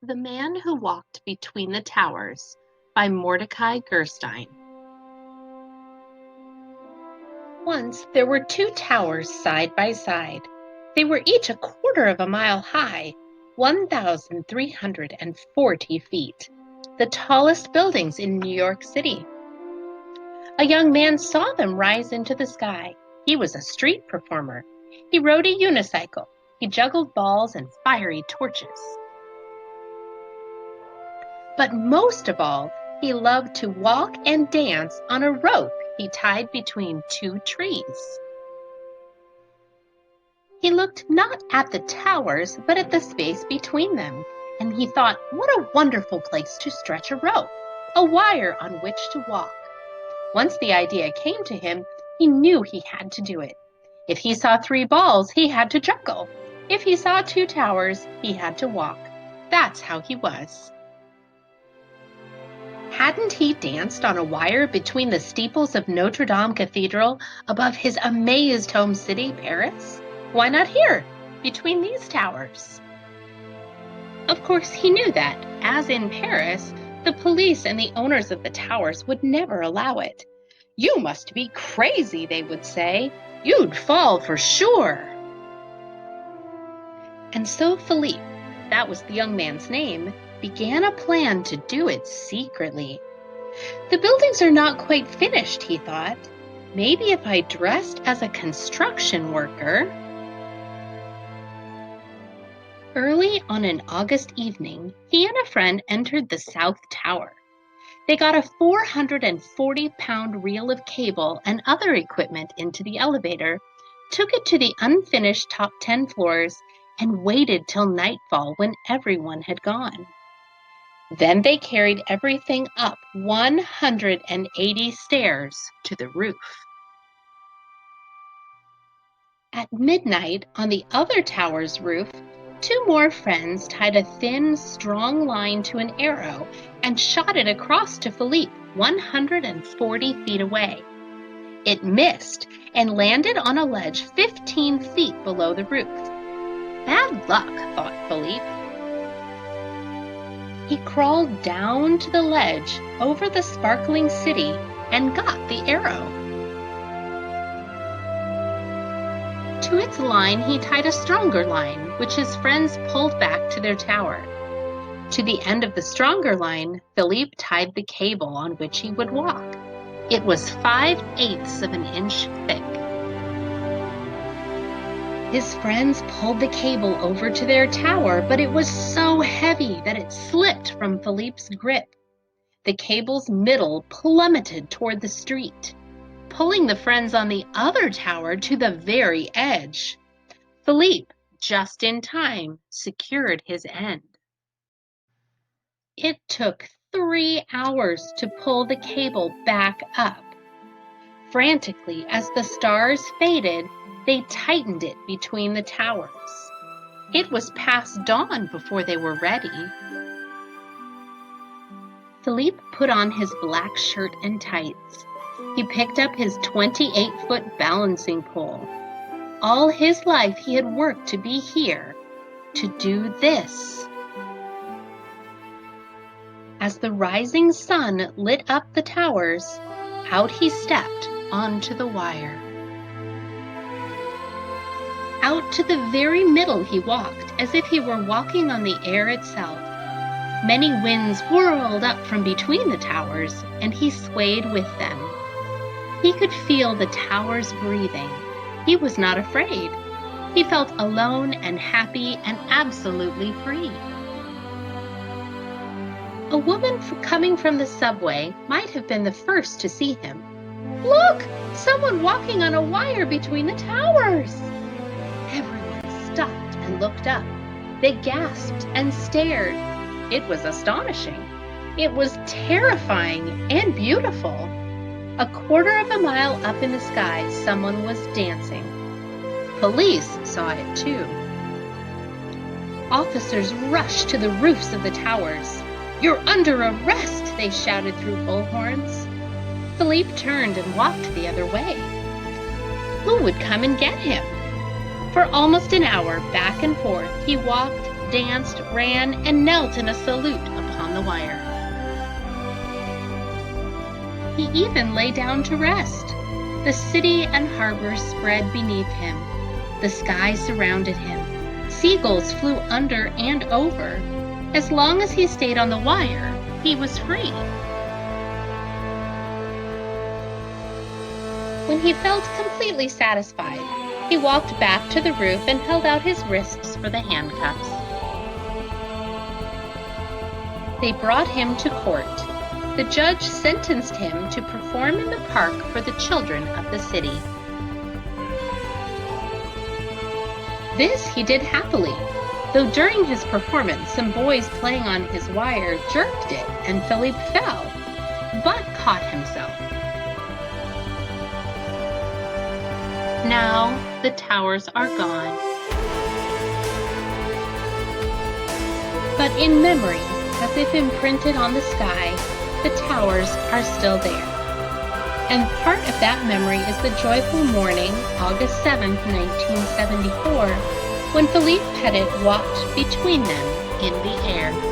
The Man Who Walked Between the Towers by Mordecai Gerstein. Once there were two towers side by side. They were each a quarter of a mile high, 1,340 feet, the tallest buildings in New York City. A young man saw them rise into the sky. He was a street performer. He rode a unicycle. He juggled balls and fiery torches. But most of all, he loved to walk and dance on a rope he tied between two trees. He looked not at the towers, but at the space between them, and he thought, what a wonderful place to stretch a rope, a wire on which to walk. Once the idea came to him, he knew he had to do it. If he saw three balls, he had to juggle. If he saw two towers, he had to walk. That's how he was. Hadn't he danced on a wire between the steeples of Notre Dame Cathedral above his amazed home city, Paris? Why not here, between these towers? Of course, he knew that, as in Paris, the police and the owners of the towers would never allow it. You must be crazy, they would say. You'd fall for sure. And so Philippe, that was the young man's name, began a plan to do it secretly. The buildings are not quite finished, he thought. Maybe if I dressed as a construction worker. Early on an August evening, he and a friend entered the South Tower. They got a 440-pound reel of cable and other equipment into the elevator, took it to the unfinished top 10 floors, and waited till nightfall when everyone had gone. Then they carried everything up 180 stairs to the roof. At midnight, on the other tower's roof, two more friends tied a thin, strong line to an arrow and shot it across to Philippe, 140 feet away. It missed and landed on a ledge 15 feet below the roof. Bad luck, thought Philippe. He crawled down to the ledge over the sparkling city and got the arrow. To its line he tied a stronger line, which his friends pulled back to their tower. To the end of the stronger line, Philippe tied the cable on which he would walk. It was 5/8 of an inch thick. His friends pulled the cable over to their tower, but it was so heavy that it slipped from Philippe's grip. The cable's middle plummeted toward the street, pulling the friends on the other tower to the very edge. Philippe, just in time, secured his end. It took 3 hours to pull the cable back up. Frantically, as the stars faded, they tightened it between the towers. It was past dawn before they were ready. Philippe put on his black shirt and tights. He picked up his 28-foot balancing pole. All his life he had worked to be here, to do this. As the rising sun lit up the towers, out he stepped onto the wire. Out to the very middle he walked, as if he were walking on the air itself. Many winds whirled up from between the towers, and he swayed with them. He could feel the towers breathing. He was not afraid. He felt alone and happy and absolutely free. A woman coming from the subway might have been the first to see him. "Look! Someone walking on a wire between the towers!" Everyone stopped and looked up. They gasped and stared. It was astonishing. It was terrifying and beautiful. A quarter of a mile up in the sky, someone was dancing. Police saw it too. Officers rushed to the roofs of the towers. "You're under arrest!" they shouted through bullhorns. Philippe turned and walked the other way. Who would come and get him? For almost an hour, back and forth, he walked danced, ran, and knelt in a salute upon the wire. He even lay down to rest. The city and harbor spread beneath him. The sky surrounded him. Seagulls flew under and over. As long as he stayed on the wire, he was free. When he felt completely satisfied, he walked back to the roof and held out his wrists for the handcuffs. They brought him to court. The judge sentenced him to perform in the park for the children of the city. This he did happily, though during his performance some boys playing on his wire jerked it and Philippe fell, but caught himself. Now the towers are gone, but in memory, as if imprinted on the sky, the towers are still there. And part of that memory is the joyful morning, August 7th, 1974, when Philippe Petit walked between them in the air.